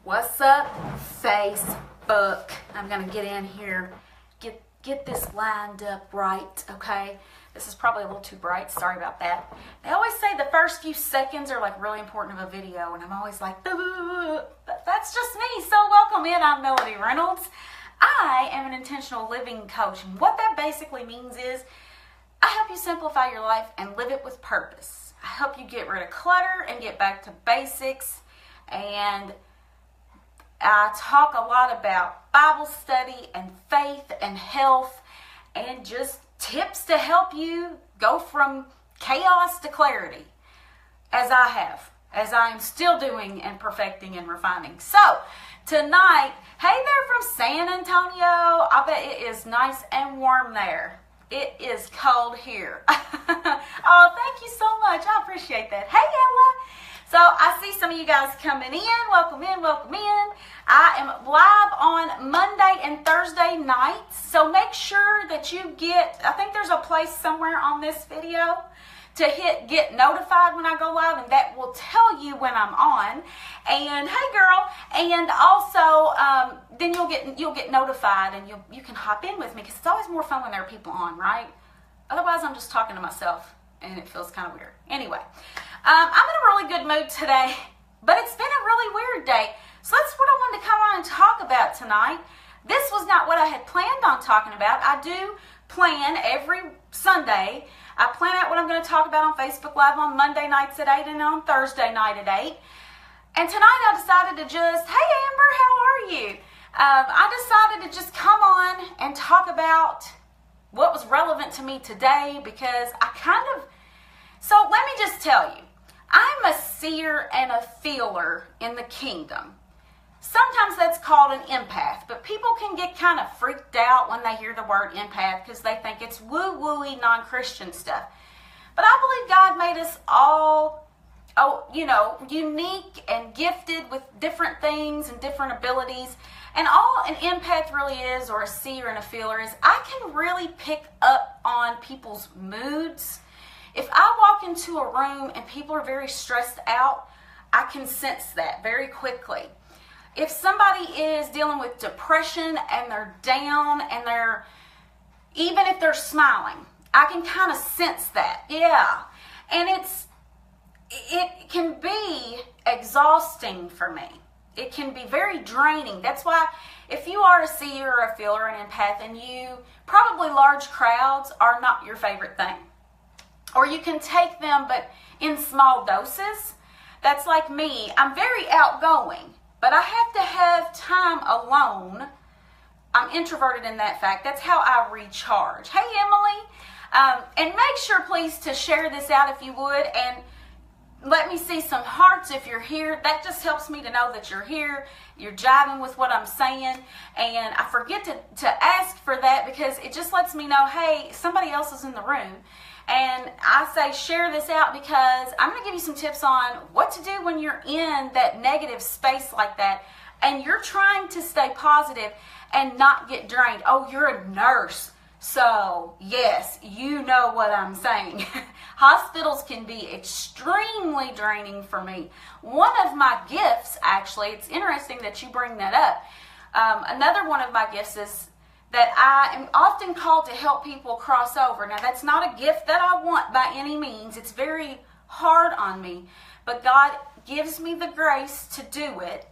What's up, Facebook? I'm gonna get in here, get this lined up right, okay? This is probably a little too bright, sorry about that. They always say the first few seconds are like really important of a video, and I'm always like, that's just me. So welcome in, I'm Melody Reynolds. I am an intentional living coach, and what that basically means is I help you simplify your life and live it with purpose. I help you get rid of clutter and get back to basics, and I talk a lot about Bible study and faith and health and just tips to help you go from chaos to clarity, as I am still doing and perfecting and refining. So tonight, hey there from San Antonio. I bet it is nice and warm there. It is cold here. Oh, thank you so much. I appreciate that. Hey, Ella. So I see some of you guys coming in. Welcome in, welcome in. I am live on Monday and Thursday nights. So make sure that you I think there's a place somewhere on this video to hit get notified when I go live, and that will tell you when I'm on. And hey girl, and also then you'll get notified, and you can hop in with me, because it's always more fun when there are people on, right? Otherwise I'm just talking to myself and it feels kind of weird. Anyway, I'm in a really good mood today, but it's been a really weird day. So that's what I wanted to come on and talk about tonight. This was not what I had planned on talking about. I do plan every Sunday. I plan out what I'm going to talk about on Facebook Live on Monday nights at 8 and on Thursday night at 8. And tonight I decided to just, hey Amber, how are you? I decided to just come on and talk about what was relevant to me today, because so let me just tell you, I'm a seer and a feeler in the kingdom. Sometimes that's called an empath, but people can get kind of freaked out when they hear the word empath because they think it's woo-woo-y, non-Christian stuff. But I believe God made us all, unique and gifted with different things and different abilities. And all an empath really is, or a seer and a feeler is, I can really pick up on people's moods. If I walk into a room and people are very stressed out, I can sense that very quickly. If somebody is dealing with depression and they're down and even if they're smiling, I can kind of sense that. Yeah. And it can be exhausting for me. It can be very draining. That's why if you are a seer or a feeler or an empath, and probably large crowds are not your favorite thing. Or you can take them, but in small doses. That's like me. I'm very outgoing, but I have to have time alone. I'm introverted in that fact. That's how I recharge. Hey, Emily. And make sure, please, to share this out if you would. And let me see some hearts if you're here. That just helps me to know that you're here. You're jiving with what I'm saying. And I forget to ask for that, because it just lets me know, hey, somebody else is in the room. And I say share this out because I'm going to give you some tips on what to do when you're in that negative space like that and you're trying to stay positive and not get drained. Oh, you're a nurse. So, yes, you know what I'm saying. Hospitals can be extremely draining for me. One of my gifts, actually, it's interesting that you bring that up. Another one of my gifts is that I am often called to help people cross over. Now, that's not a gift that I want by any means. It's very hard on me. But God gives me the grace to do it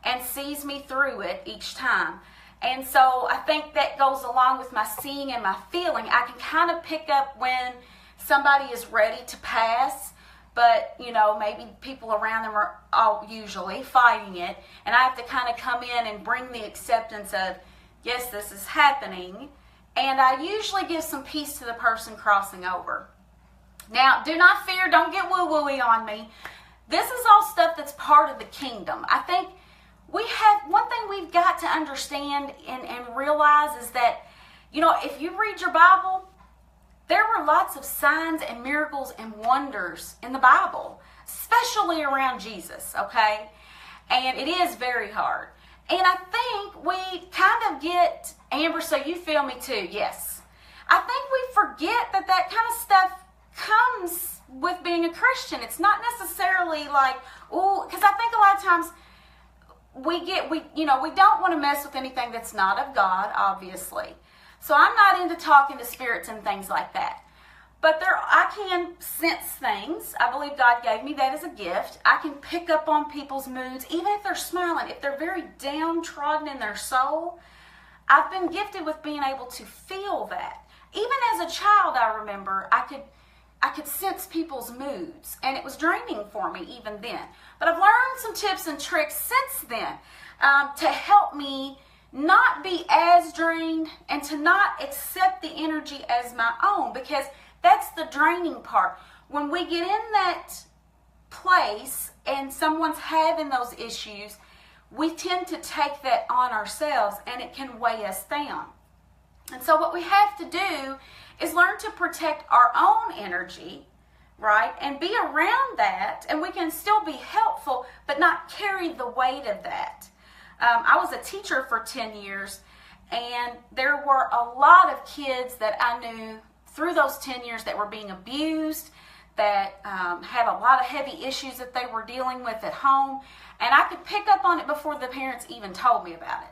and sees me through it each time. And so I think that goes along with my seeing and my feeling. I can kind of pick up when somebody is ready to pass, but, maybe people around them are all usually fighting it. And I have to kind of come in and bring the acceptance of, yes, this is happening. And I usually give some peace to the person crossing over. Now, do not fear. Don't get woo-woo-y on me. This is all stuff that's part of the kingdom. I think one thing we've got to understand and realize is that, if you read your Bible, there were lots of signs and miracles and wonders in the Bible, especially around Jesus, okay? And it is very hard. And I think we kind of get, Amber, so you feel me too, yes. I think we forget that kind of stuff comes with being a Christian. It's not necessarily like, ooh, because I think a lot of times we don't want to mess with anything that's not of God, obviously. So I'm not into talking to spirits and things like that. But I can sense things. I believe God gave me that as a gift. I can pick up on people's moods, even if they're smiling, if they're very downtrodden in their soul. I've been gifted with being able to feel that. Even as a child, I remember I could sense people's moods, and it was draining for me even then. But I've learned some tips and tricks since then to help me not be as drained and to not accept the energy as my own, because that's the draining part. When we get in that place and someone's having those issues, we tend to take that on ourselves, and it can weigh us down. And so what we have to do is learn to protect our own energy, right? And be around that, and we can still be helpful, but not carry the weight of that. I was a teacher for 10 years, and there were a lot of kids that I knew through those 10 years that were being abused, that had a lot of heavy issues that they were dealing with at home, and I could pick up on it before the parents even told me about it.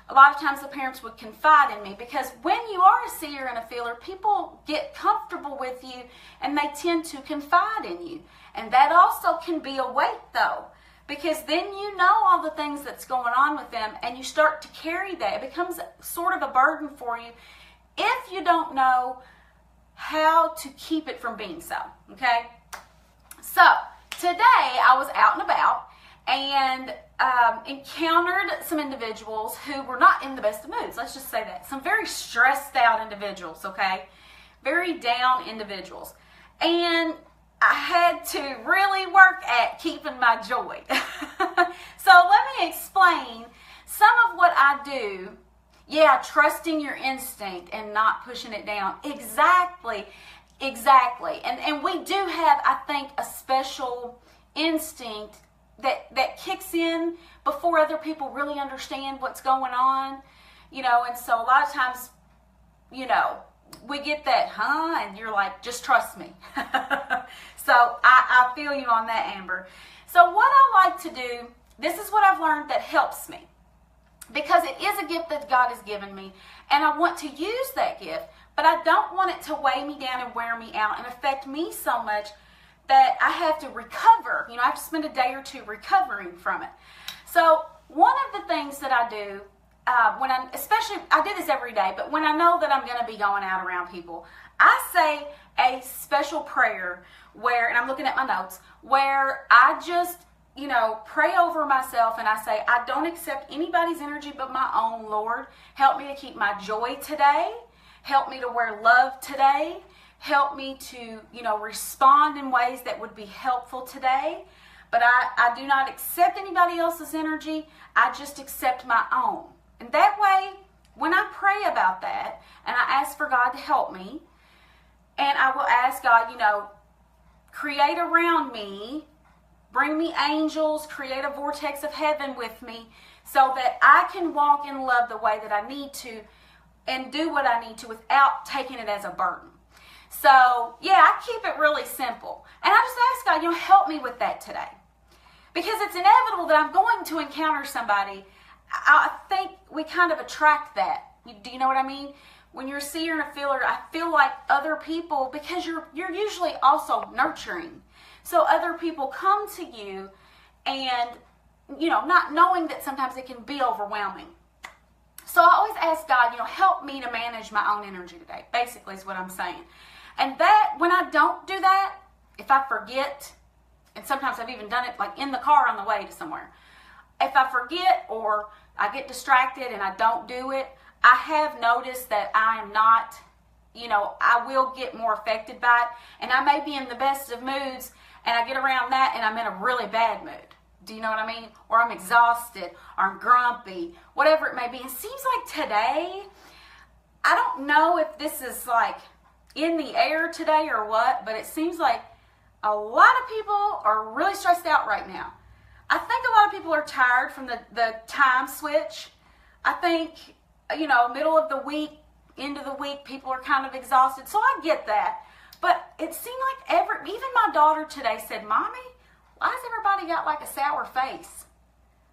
A lot of times the parents would confide in me, because when you are a seer and a feeler, people get comfortable with you and they tend to confide in you. And that also can be a weight, though, because then you know all the things that's going on with them, and you start to carry that. It becomes sort of a burden for you if you don't know how to keep it from being so, okay? So today I was out and about and encountered some individuals who were not in the best of moods. Let's just say that. Some very stressed out individuals, okay? Very down individuals. And I had to really work at keeping my joy. So let me explain some of what I do. Yeah, trusting your instinct and not pushing it down. Exactly. And we do have, I think, a special instinct that kicks in before other people really understand what's going on. And so a lot of times, we get that, and you're like, just trust me. So I feel you on that, Amber. So what I like to do, this is what I've learned that helps me. Because it is a gift that God has given me, and I want to use that gift, but I don't want it to weigh me down and wear me out and affect me so much that I have to recover. I have to spend a day or two recovering from it. So one of the things that I do, I do this every day, but when I know that I'm going to be going out around people, I say a special prayer and I'm looking at my notes, where I just pray over myself, and I say, I don't accept anybody's energy but my own, Lord. Help me to keep my joy today. Help me to wear love today. Help me to, respond in ways that would be helpful today. But I do not accept anybody else's energy. I just accept my own. And that way, when I pray about that, and I ask for God to help me, and I will ask God, create around me, bring me angels, create a vortex of heaven with me so that I can walk in love the way that I need to and do what I need to without taking it as a burden. So, yeah, I keep it really simple. And I just ask God, help me with that today. Because it's inevitable that I'm going to encounter somebody. I think we kind of attract that. Do you know what I mean? When you're a seer and a feeler, I feel like other people, because you're usually also nurturing. So other people come to you and, not knowing that sometimes it can be overwhelming. So I always ask God, help me to manage my own energy today, basically is what I'm saying. And that, when I don't do that, if I forget, and sometimes I've even done it like in the car on the way to somewhere, if I forget or I get distracted and I don't do it, I have noticed that I am not, I will get more affected by it. And I may be in the best of moods, and I get around that and I'm in a really bad mood. Do you know what I mean? Or I'm exhausted, or I'm grumpy, whatever it may be. It seems like today, I don't know if this is like in the air today or what, but it seems like a lot of people are really stressed out right now. I think a lot of people are tired from the time switch. I think, middle of the week, end of the week, people are kind of exhausted. So I get that. But it seemed like even my daughter today said, Mommy, why has everybody got like a sour face?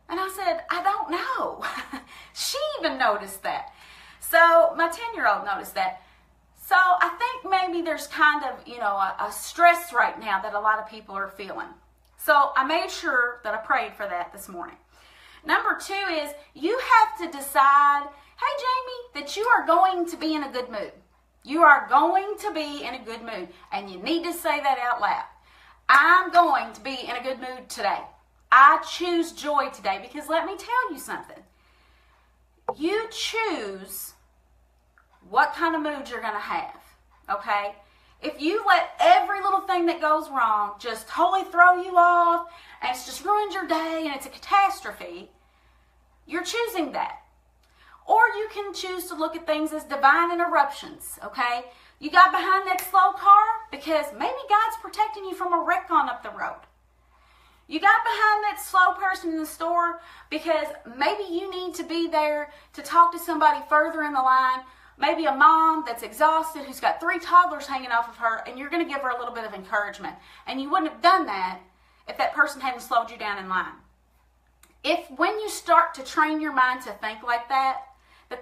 And I said, I no. She even noticed that. So my 10-year-old noticed that. So I think maybe there's kind of, a stress right now that a lot of people are feeling. So I made sure that I prayed for that this morning. Number 2 is you have to decide, hey, Jamie, that you are going to be in a good mood. You are going to be in a good mood. And you need to say that out loud. I'm going to be in a good mood today. I choose joy today, because let me tell you something. You choose what kind of mood you're going to have, okay? If you let every little thing that goes wrong just totally throw you off, and it's just ruined your day, and it's a catastrophe, you're choosing that. Or you can choose to look at things as divine interruptions, okay? You got behind that slow car because maybe God's protecting you from a wreck on up the road. You got behind that slow person in the store because maybe you need to be there to talk to somebody further in the line. Maybe a mom that's exhausted who's got 3 toddlers hanging off of her, and you're going to give her a little bit of encouragement. And you wouldn't have done that if that person hadn't slowed you down in line. If when you start to train your mind to think like that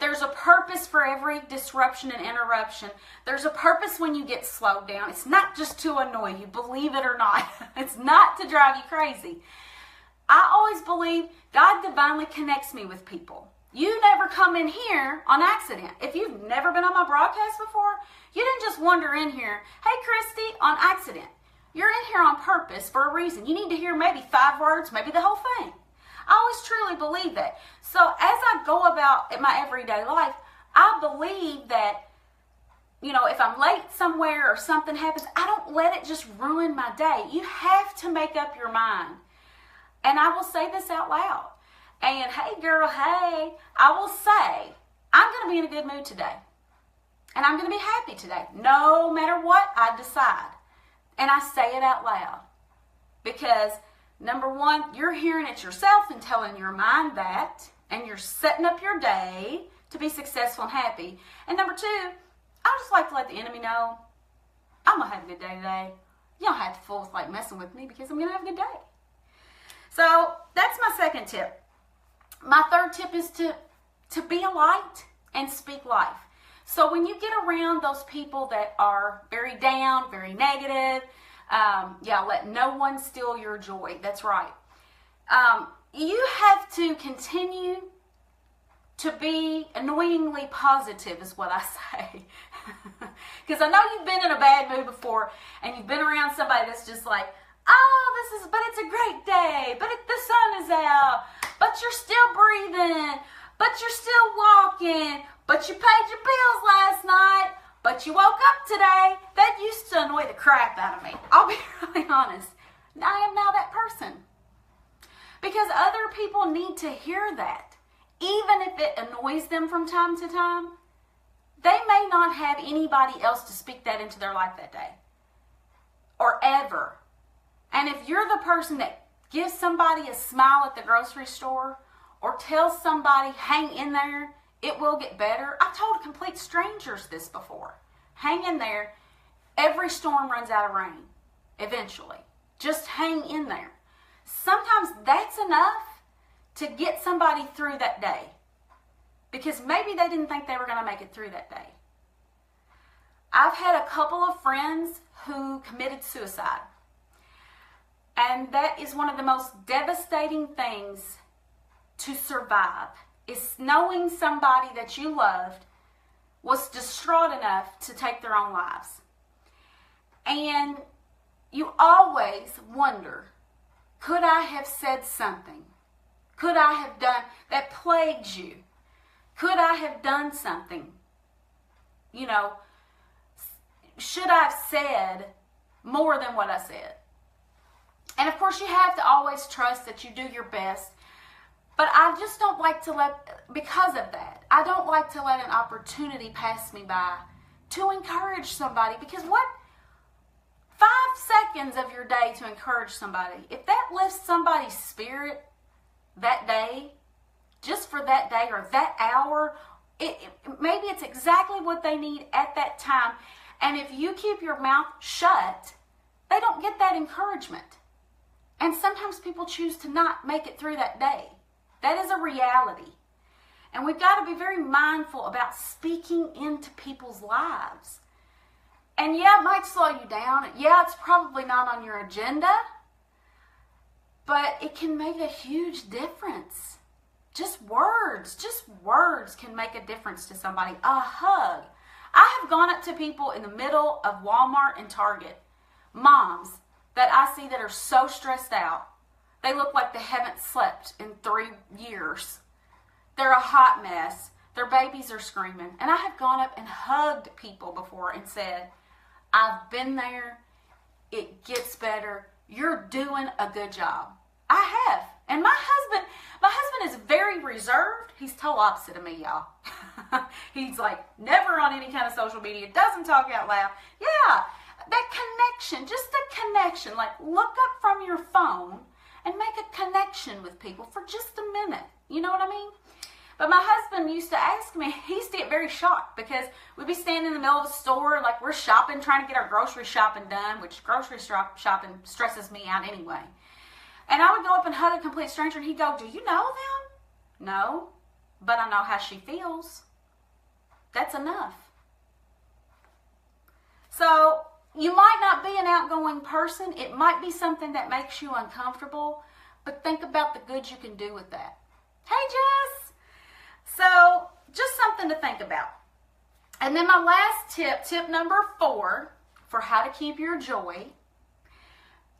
there's a purpose for every disruption and interruption. There's a purpose when you get slowed down. It's not just to annoy you, believe it or not. It's not to drive you crazy. I always believe God divinely connects me with people. You never come in here on accident. If you've never been on my broadcast before, you didn't just wander in here, hey, Christy, on accident. You're in here on purpose for a reason. You need to hear maybe 5 words, maybe the whole thing. I always truly believe that. So as I go about in my everyday life, I believe that, if I'm late somewhere or something happens, I don't let it just ruin my day. You have to make up your mind. And I will say this out loud. And hey, girl, hey, I will say, I'm going to be in a good mood today. And I'm going to be happy today, no matter what I decide. And I say it out loud. Because number 1, you're hearing it yourself and telling your mind that, and you're setting up your day to be successful and happy. And number 2, I just like to let the enemy know, I'm going to have a good day today. You don't have to fool with messing with me because I'm going to have a good day. So that's my second tip. My third tip is to be a light and speak life. So when you get around those people that are very down, very negative, let no one steal your joy. That's right. You have to continue to be annoyingly positive is what I say. Because I know you've been in a bad mood before and you've been around somebody that's just like, but it's a great day, but the sun is out, but you're still breathing, but you're still walking, but you paid your bills last night, but you woke up today. That used to annoy the crap out of me. I'll be really honest. I am now that person. Because other people need to hear that. Even if it annoys them from time to time, they may not have anybody else to speak that into their life that day. Or ever. And if you're the person that gives somebody a smile at the grocery store or tells somebody, hang in there, it will get better. I've told complete strangers this before. Hang in there. Every storm runs out of rain. Eventually. Just hang in there. Sometimes that's enough to get somebody through that day. Because maybe they didn't think they were going to make it through that day. I've had a couple of friends who committed suicide. And that is one of the most devastating things to survive. Is knowing somebody that you loved was distraught enough to take their own lives. And you always wonder, could I have said something? Could I have done that plagued you? Could I have done something? Should I have said more than what I said? And of course, you have to always trust that you do your best. But I just don't like to because of that, I don't like to let an opportunity pass me by to encourage somebody. Because 5 seconds of your day to encourage somebody, if that lifts somebody's spirit that day, just for that day or that hour, maybe it's exactly what they need at that time. And if you keep your mouth shut, they don't get that encouragement. And sometimes people choose to not make it through that day. That is a reality. And we've got to be very mindful about speaking into people's lives. And yeah, it might slow you down. Yeah, it's probably not on your agenda, but it can make a huge difference. Just words can make a difference to somebody. A hug. I have gone up to people in the middle of Walmart and Target, moms that I see that are so stressed out. They look like they haven't slept in 3 years. They're a hot mess. Their babies are screaming. And I have gone up and hugged people before and said, I've been there. It gets better. You're doing a good job. I have. And my husband is very reserved. He's total opposite of me, y'all. He's like never on any kind of social media, doesn't talk out loud. Yeah, that connection, just a connection. Like look up from your phone and make a connection with people for just a minute. You know what I mean? But my husband used to ask me, he used to get very shocked because we'd be standing in the middle of the store, like we're shopping, trying to get our grocery shopping done, which grocery shopping stresses me out anyway. And I would go up and hug a complete stranger and he'd go, do you know them? No, but I know how she feels. That's enough. So you might not be an outgoing person. It might be something that makes you uncomfortable, but think about the good you can do with that. Hey, Jess. So just something to think about. And then my last tip number 4 for how to keep your joy,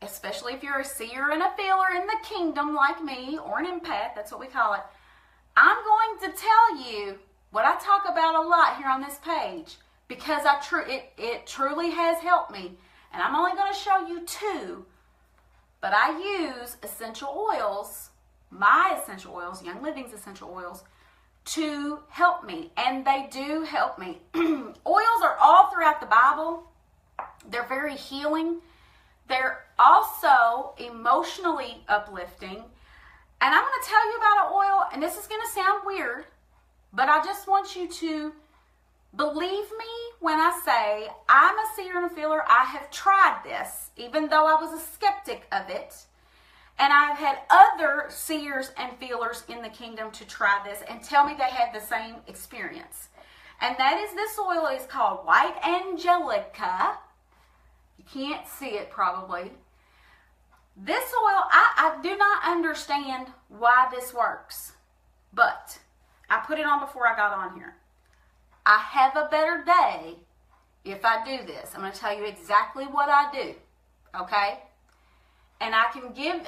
especially if you're a seer and a feeler in the kingdom like me, or an empath, that's what we call it. I'm going to tell you what I talk about a lot here on this page because it truly has helped me. And I'm only going to show you 2, but I use essential oils, my essential oils, Young Living's essential oils, to help me. And they do help me. Oils are all throughout the Bible. They're very healing. They're also emotionally uplifting. And I'm going to tell you about an oil, and this is going to sound weird, but I just want you to believe me when I say I'm a seer and a feeler. I have tried this, even though I was a skeptic of it. And I've had other seers and feelers in the kingdom to try this and tell me they had the same experience. And that is this oil is called White Angelica. You can't see it probably. This oil, I do not understand why this works, but I put it on before I got on here. I have a better day if I do this. I'm going to tell you exactly what I do, okay? And I can give,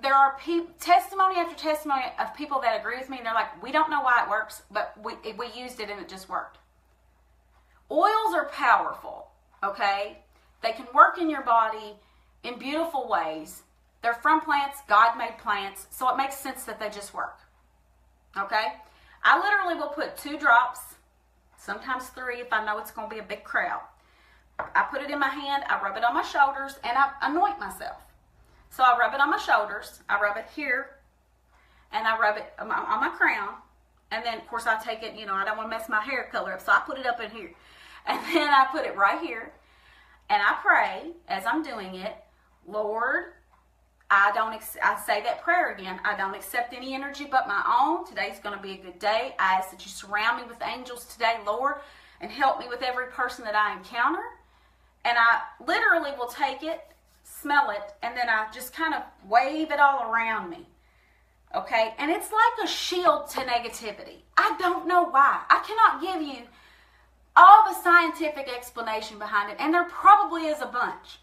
there are testimony after testimony of people that agree with me, and they're like, we don't know why it works, but we used it and it just worked. Oils are powerful, okay? They can work in your body in beautiful ways. They're from plants, God-made plants, so it makes sense that they just work, okay? I literally will put 2 drops, sometimes 3 if I know it's going to be a big crowd. I put it in my hand, I rub it on my shoulders, and I anoint myself. So I rub it on my shoulders, I rub it here, and I rub it on my crown, and then, of course, I take it, I don't want to mess my hair color up, so I put it up in here. And then I put it right here, and I pray as I'm doing it, Lord, I say that prayer again. I don't accept any energy but my own. Today's going to be a good day. I ask that you surround me with angels today, Lord, and help me with every person that I encounter. And I literally will take it, smell it, and then I just kind of wave it all around me. Okay? And it's like a shield to negativity. I don't know why. I cannot give you all the scientific explanation behind it, and there probably is a bunch.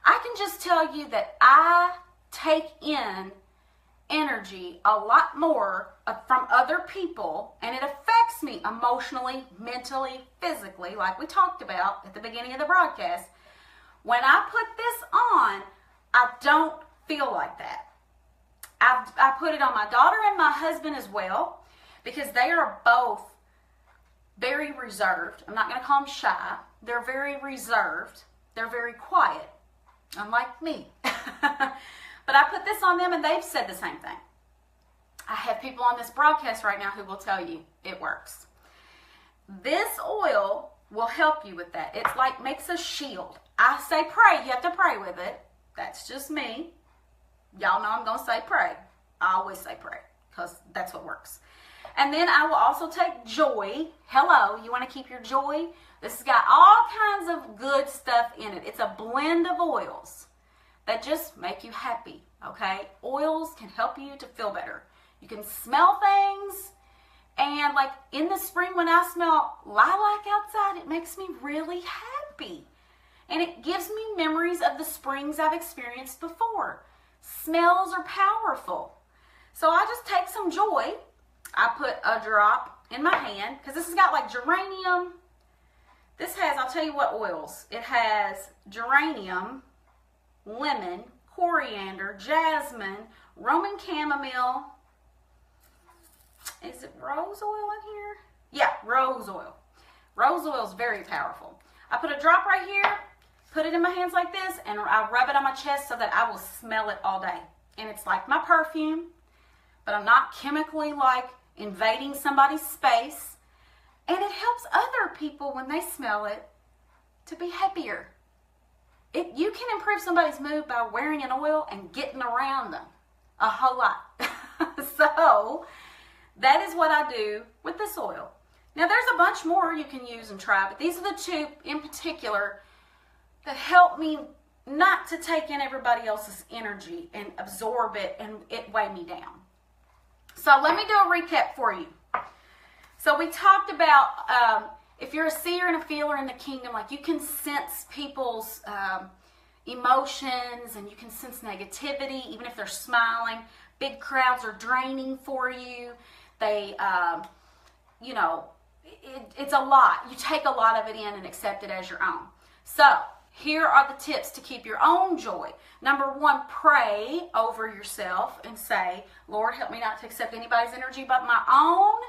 I can just tell you that I take in energy a lot more from other people, and it affects me emotionally, mentally, physically, like we talked about at the beginning of the broadcast. When I put this on, I don't feel like that. I put it on my daughter and my husband as well, because they are both very reserved. I'm not going to call them shy. They're very reserved. They're very quiet, unlike me. But I put this on them, and they've said the same thing. I have people on this broadcast right now who will tell you it works. This oil will help you with that. It's like makes a shield. I say pray. You have to pray with it. That's just me. Y'all know I'm going to say pray. I always say pray. because that's what works. And then I will also take joy. Hello, you want to keep your joy? This has got all kinds of good stuff in it. It's a blend of oils that just make you happy, okay? Oils can help you to feel better. You can smell things, and like in the spring when I smell lilac outside, it makes me really happy. And it gives me memories of the springs I've experienced before. Smells are powerful. So I just take some joy. I put a drop in my hand, because this has got like geranium. This has, I'll tell you what oils. It has geranium, lemon, coriander, jasmine, Roman chamomile. Is it rose oil in here? Yeah, rose oil. Rose oil is very powerful. I put a drop right here, put it in my hands like this, and I rub it on my chest so that I will smell it all day. And it's like my perfume, but I'm not chemically like invading somebody's space. And it helps other people when they smell it to be happier. You can improve somebody's mood by wearing an oil and getting around them a whole lot. So that is what I do with this oil. Now there's a bunch more you can use and try, but these are the two in particular that help me not to take in everybody else's energy and absorb it and it weigh me down. So let me do a recap for you. So we talked about if you're a seer and a feeler in the kingdom, like you can sense people's emotions and you can sense negativity, even if they're smiling. Big crowds are draining for you. They, you know, it's a lot. You take a lot of it in and accept it as your own. So here are the tips to keep your own joy. Number one, pray over yourself and say, Lord, help me not to accept anybody's energy but my own.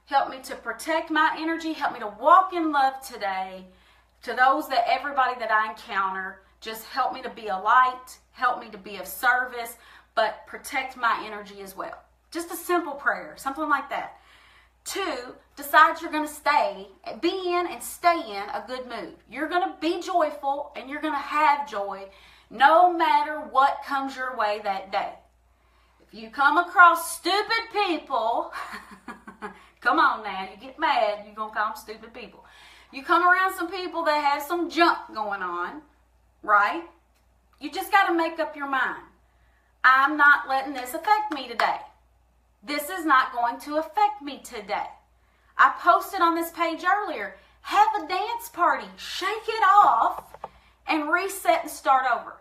Help me to protect my energy. Help me to walk in love today. To those that everybody that I encounter, just help me to be a light. Help me to be of service, but protect my energy as well. Just a simple prayer, something like that. 2, decide you're going to be in and stay in a good mood. You're going to be joyful and you're going to have joy no matter what comes your way that day. If you come across stupid people, come on now, you get mad, you're going to call them stupid people. You come around some people that have some junk going on, right? You just got to make up your mind. I'm not letting this affect me today. This is not going to affect me today. I posted on this page earlier, have a dance party, shake it off, and reset and start over.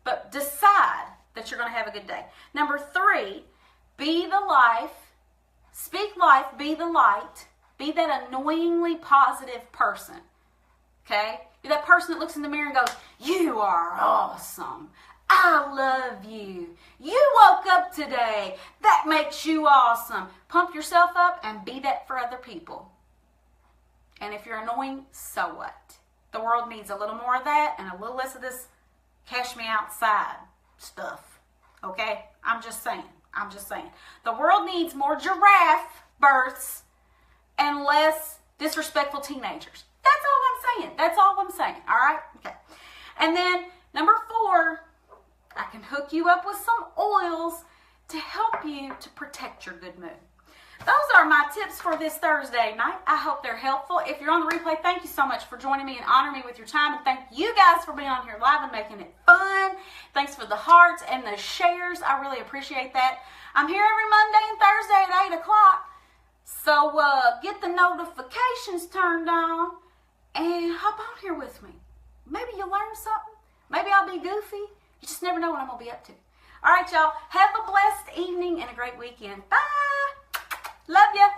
But decide that you're going to have a good day. Number 3, be the life, speak life, be the light, be that annoyingly positive person. Okay? You're that person that looks in the mirror and goes, you are awesome. I love you. You woke up today. That makes you awesome. Pump yourself up and be that for other people. And if you're annoying, so what? The world needs a little more of that and a little less of this cash me outside stuff. Okay? I'm just saying. The world needs more giraffe births and less disrespectful teenagers. That's all I'm saying. All right? Okay. And then number 4, I can hook you up with some oils to help you to protect your good mood. Those are my tips for this Thursday night. I hope they're helpful. If you're on the replay, thank you so much for joining me and honoring me with your time. And thank you guys for being on here live and making it fun. Thanks for the hearts and the shares. I really appreciate that. I'm here every Monday and Thursday at 8 o'clock. So get the notifications turned on and hop on here with me. Maybe you'll learn something. Maybe I'll be goofy. You just never know what I'm going to be up to. All right, y'all. Have a blessed evening and a great weekend. Bye. Love ya.